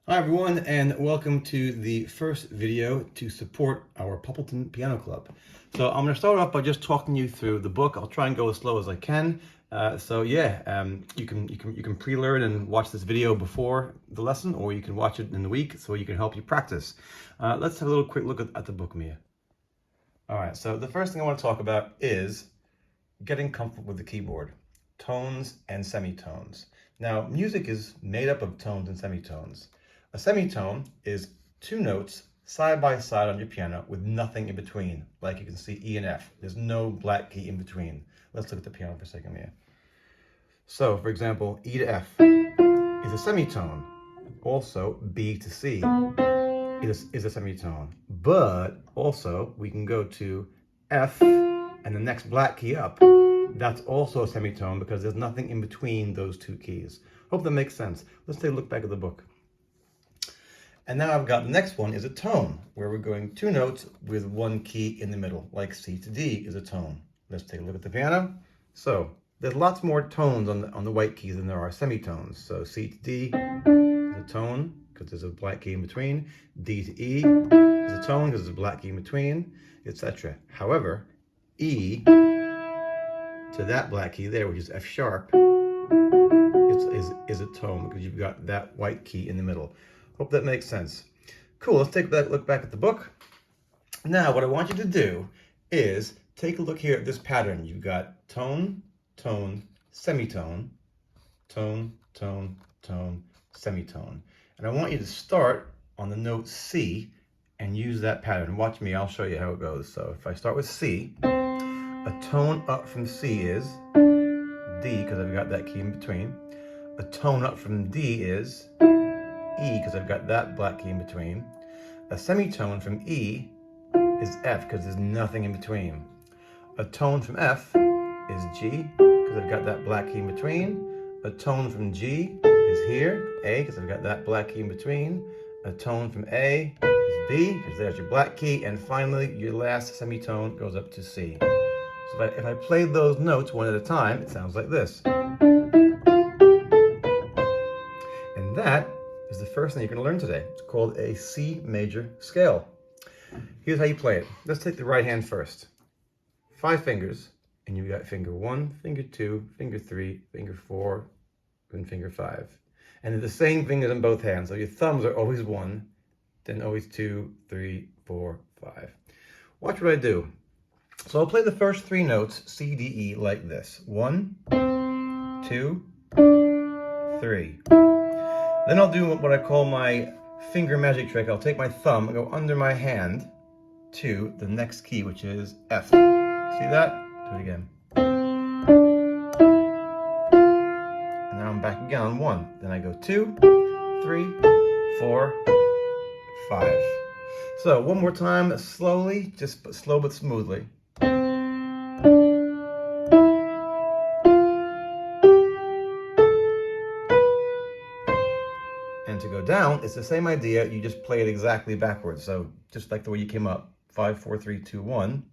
Hi everyone, and welcome to the first video to support our Poppleton Piano Club. So I'm going to start off by just talking you through the book. I'll try and go as slow as I can. You can pre-learn and watch this video before the lesson, or you can watch it in the week so you can help you practice. Let's have a little quick look at the book, Mia. All right, so the first thing I want to talk about is getting comfortable with the keyboard, tones and semitones. Now, music is made up of tones and semitones. A semitone is two notes side by side on your piano with nothing in between. Like you can see E and F. There's no black key in between. Let's look at the piano for a second here. So, for example, E to F is a semitone. Also, B to C is a semitone. But also, we can go to F and the next black key up. That's also a semitone because there's nothing in between those two keys. Hope that makes sense. Let's take a look back at the book. And now I've got the next one is a tone, where we're going two notes with one key in the middle, like C to D is a tone. Let's take a look at the piano. So there's lots more tones on the white keys than there are semitones. So C to D is a tone, because there's a black key in between. D to E is a tone, because there's a black key in between, etc. However, E to that black key there, which is F sharp, is a tone, because you've got that white key in the middle. Hope that makes sense. Cool, let's take a look back at the book. Now, what I want you to do is take a look here at this pattern. You've got tone, tone, semitone, tone, tone, tone, semitone. And I want you to start on the note C and use that pattern. Watch me, I'll show you how it goes. So if I start with C, a tone up from C is D, because I've got that key in between. A tone up from D is E, because I've got that black key in between. A semitone from E is F, because there's nothing in between. A tone from F is G, because I've got that black key in between. A tone from G is here, A, because I've got that black key in between. A tone from A is B, because there's your black key. And finally, your last semitone goes up to C. So if I play those notes one at a time, it sounds like this. And that is the first thing you're going to learn today. It's called a C major scale. Here's how you play it. Let's take the right hand first. 5 fingers, and you've got finger 1, finger 2, finger 3, finger 4, and finger 5. And they're the same fingers on both hands, so your thumbs are always 1, then always 2, 3, 4, 5. Watch what I do. So I'll play the first 3 notes, C, D, E, like this. 1, 2, 3. Then I'll do what I call my finger magic trick. I'll take my thumb and go under my hand to the next key, which is F. See that? Do it again. And now I'm back again on 1. Then I go 2, 3, 4, 5. So one more time, slowly, just slow but smoothly. And to go down, it's the same idea, you just play it exactly backwards. So just like the way you came up, 5, 4, 3, 2, 1.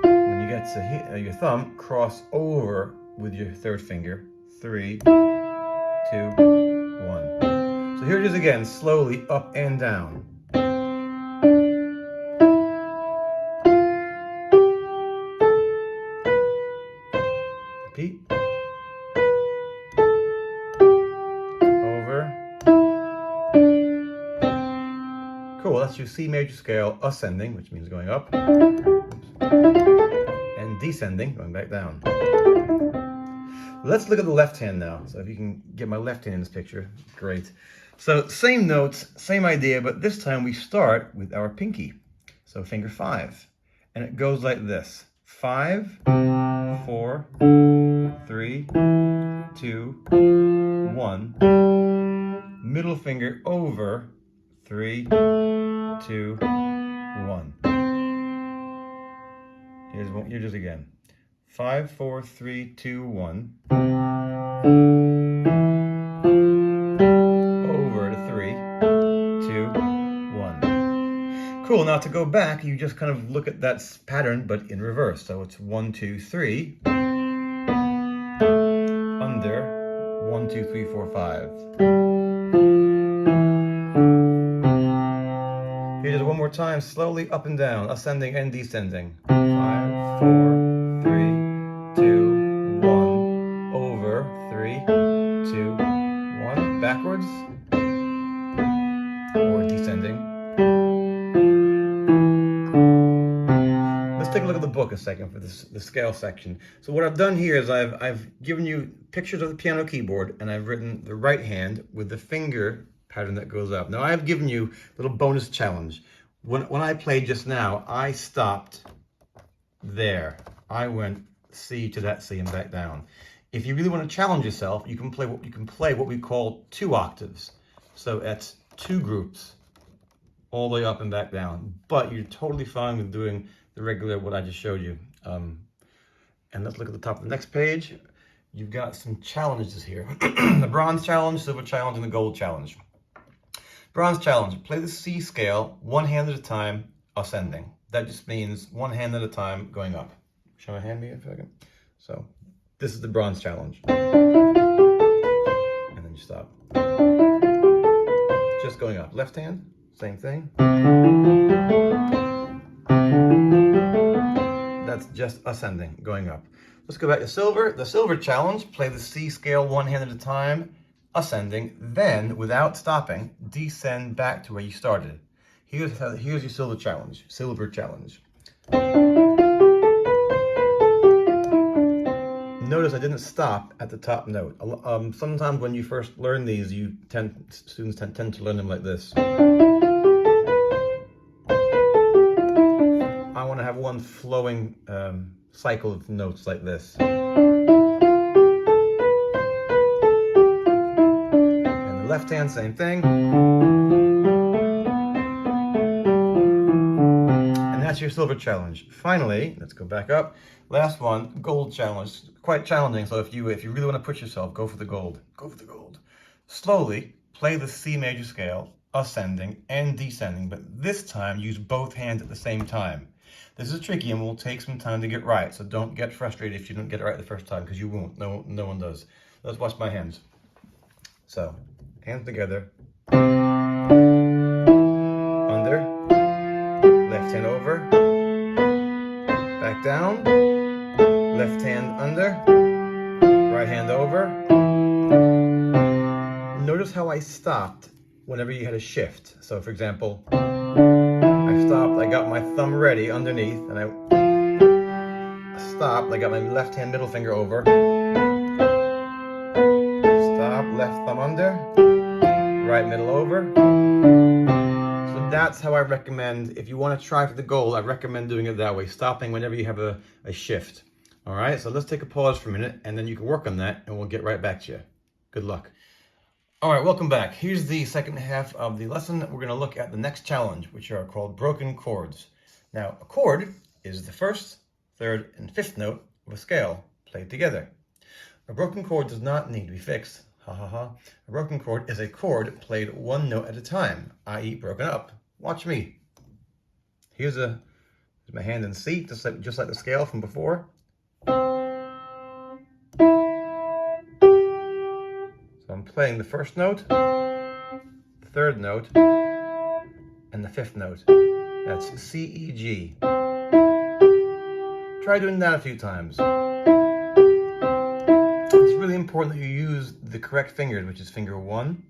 When you get to your thumb, cross over with your third finger, 3, 2, 1. So here it is again, slowly up and down. Repeat. Cool, that's your C major scale ascending, which means going up, and descending, going back down. Let's look at the left hand now. So if you can get my left hand in this picture, great. So same notes, same idea, but this time we start with our pinky. So finger 5, and it goes like this. 5, 4, 3, 2, 1. Middle finger over, 3, 2, 1. Here's just again. 5, 4, 3, 2, 1. Over to 3, 2, 1. Cool, now to go back, you just kind of look at that pattern, but in reverse. So it's 1, 2, 3. Under, 1, 2, 3, 4, 5. Here's one more time, slowly up and down, ascending and descending. 5, 4, 3, 2, 1. Over. 3, 2, 1. Backwards. Or descending. Let's take a look at the book a second for the scale section. So what I've done here is I've given you pictures of the piano keyboard, and I've written the right hand with the finger pattern that goes up. Now I've given you a little bonus challenge. When I played just now, I stopped there. I went C to that C and back down. If you really want to challenge yourself, you can play what we call 2 octaves. So that's 2 groups all the way up and back down. But you're totally fine with doing the regular what I just showed you. And let's look at the top of the next page. You've got some challenges here. The bronze challenge, silver challenge, and the gold challenge. Bronze challenge, play the C scale 1 hand at a time, ascending. That just means 1 hand at a time going up. Show my hand me a second. So this is the bronze challenge. And then you stop. Just going up. Left hand, same thing. That's just ascending, going up. Let's go back to silver. The silver challenge, play the C scale 1 hand at a time, ascending, then without stopping, descend back to where you started. Here's your silver challenge. Notice I didn't stop at the top note. Sometimes when you first learn these, students tend to learn them like this. I want to have one flowing cycle of notes like this. And the left hand, same thing. And that's your silver challenge. Finally, let's go back up. Last one, gold challenge. Quite challenging, so if you really want to push yourself, go for the gold. Go for the gold. Slowly play the C major scale, ascending and descending, but this time use both hands at the same time. This is tricky and will take some time to get right, so don't get frustrated if you don't get it right the first time, because you won't. No one does. Let's watch my hands. So, hands together. Under. Left hand over. Back down. Left hand under. Right hand over. Notice how I stopped whenever you had a shift. So, for example, I stopped, I got my thumb ready underneath, and I stopped, I got my left hand middle finger over. Stop, left thumb under, right middle over. So that's how I recommend, if you want to try for the gold, I recommend doing it that way, stopping whenever you have a shift. All right, so let's take a pause for a minute, and then you can work on that, and we'll get right back to you. Good luck. All right, welcome back. Here's the second half of the lesson. We're going to look at the next challenge, which are called broken chords. Now, a chord is the first, third, and fifth note of a scale played together. A broken chord does not need to be fixed. Ha ha ha. A broken chord is a chord played 1 note at a time, i.e. broken up. Watch me. Here's my hand in C, just like the scale from before. So I'm playing the first note, the third note, and the fifth note. That's C, E, G. Try doing that a few times. It's really important that you use the correct fingers, which is finger 1,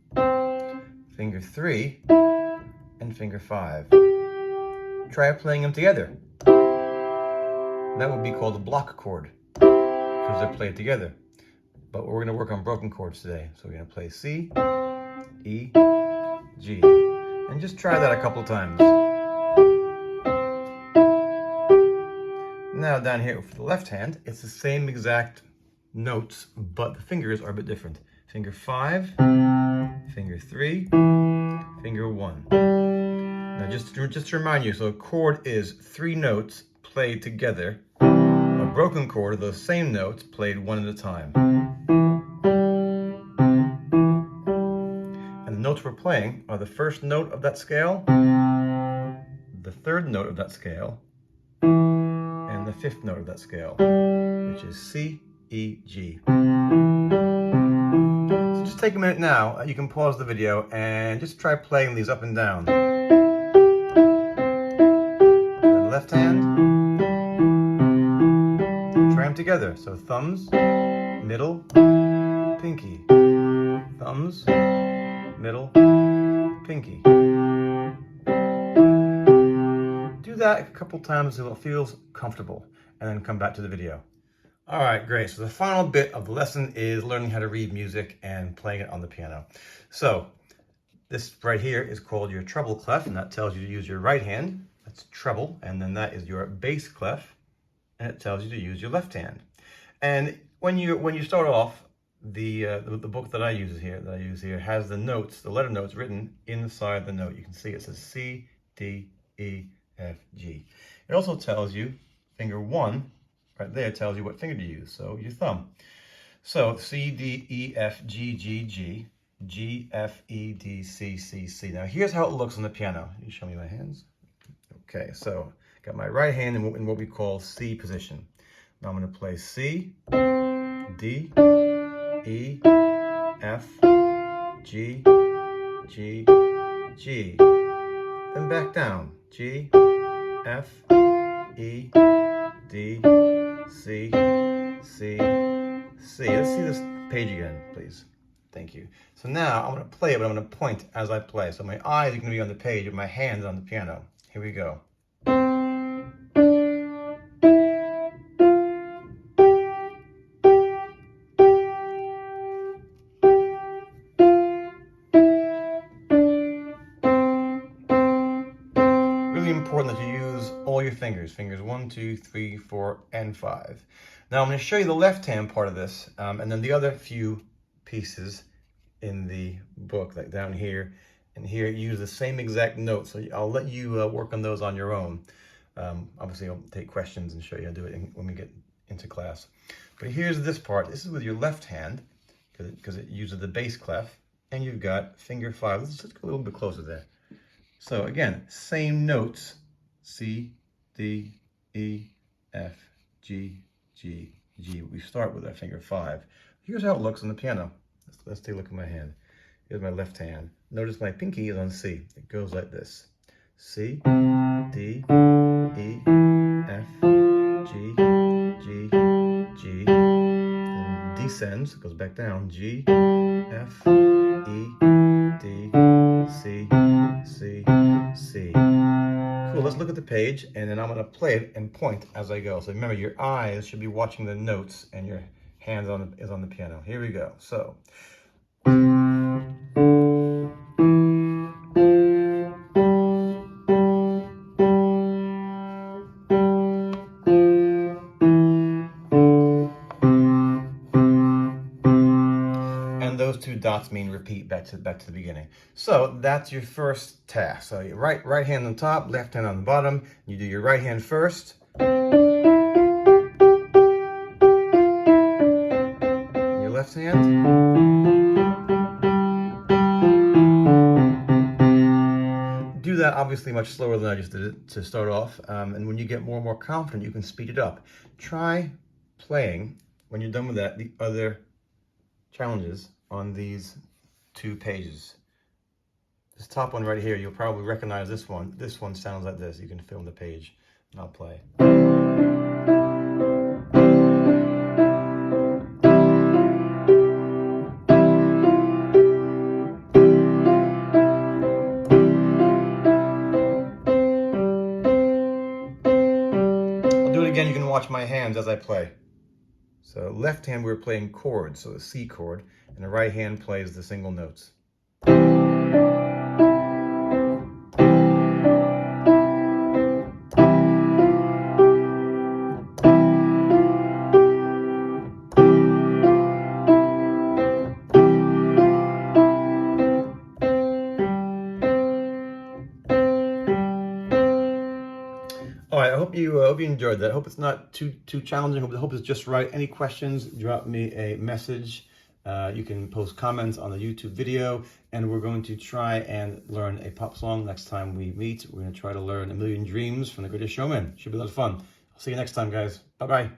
finger 3, and finger 5. Try playing them together. That would be called a block chord, because they're played together. But we're going to work on broken chords today. So we're going to play C, E, G. And just try that a couple of times. Now down here for the left hand, it's the same exact notes, but the fingers are a bit different. Finger 5, finger 3, finger 1. Now just to remind you, so a chord is 3 notes played together. A broken chord are the same notes played 1 at a time. And the notes we're playing are the first note of that scale, the third note of that scale, and the fifth note of that scale, which is C, E, G. just take a minute now. You can pause the video and just try playing these up and down. The left hand, try them together. So thumbs, middle, pinky. Thumbs, middle, pinky. Do that a couple times until it feels comfortable, and then come back to the video. All right, great. So the final bit of the lesson is learning how to read music and playing it on the piano. So this right here is called your treble clef, and that tells you to use your right hand. That's treble, and then that is your bass clef, and it tells you to use your left hand. And when you start off, the book that I use here has the notes, the letter notes written inside the note. You can see it says C, D, E, F, G. It also tells you finger 1 right there tells you what finger to use, so your thumb. So C, D, E, F, G, G, G, G, F, E, D, C, C, C. Now here's how it looks on the piano. Can you show me my hands? Okay, so got my right hand in what we call C position. Now I'm going to play C, D, E, F, G, G, G. Then back down. G, F, E, D, C, C, C. Let's see this page again, please. Thank you. So now I'm going to play it, but I'm going to point as I play. So my eyes are going to be on the page and my hands on the piano. Here we go. Really important that you use all your fingers. Fingers 1, 2, 3, 4, and 5. Now I'm going to show you the left hand part of this, and then the other few pieces in the book, like down here and here, use the same exact notes. So I'll let you work on those on your own. Obviously I'll take questions and show you how to do it when we get into class. But here's this part. This is with your left hand, because it uses the bass clef, and you've got finger 5. Let's just go a little bit closer there. So again, same notes, C, D, E, F, G, G, G. We start with our finger 5. Here's how it looks on the piano. Let's take a look at my hand. Here's my left hand. Notice my pinky is on C. It goes like this. C, D, E, F, G, G, G. Then descends, it goes back down. G, F, E, D, C, C, C. Cool, let's look at the page, and then I'm going to play it and point as I go. So remember, your eyes should be watching the notes and your hands is on the piano. Here we go. So and those two dots mean repeat back to the beginning. So that's your first task. So your right hand on top, left hand on the bottom. You do your right hand first. Your left hand. Do that obviously much slower than I just did it to start off. And when you get more and more confident, you can speed it up. Try playing, when you're done with that, the other challenges on these 2 pages. This top one right here, you'll probably recognize this one. This one sounds like this. You can film the page and I'll play. I'll do it again. You can watch my hands as I play. So left hand we're playing chords, so the C chord, and the right hand plays the single notes. All right, I hope you enjoyed that. I hope it's not too challenging. I hope it's just right. Any questions, drop me a message. You can post comments on the YouTube video, and we're going to try and learn a pop song next time we meet. We're going to try to learn A Million Dreams from The Greatest Showman. Should be a lot of fun. I'll see you next time, guys. Bye-bye.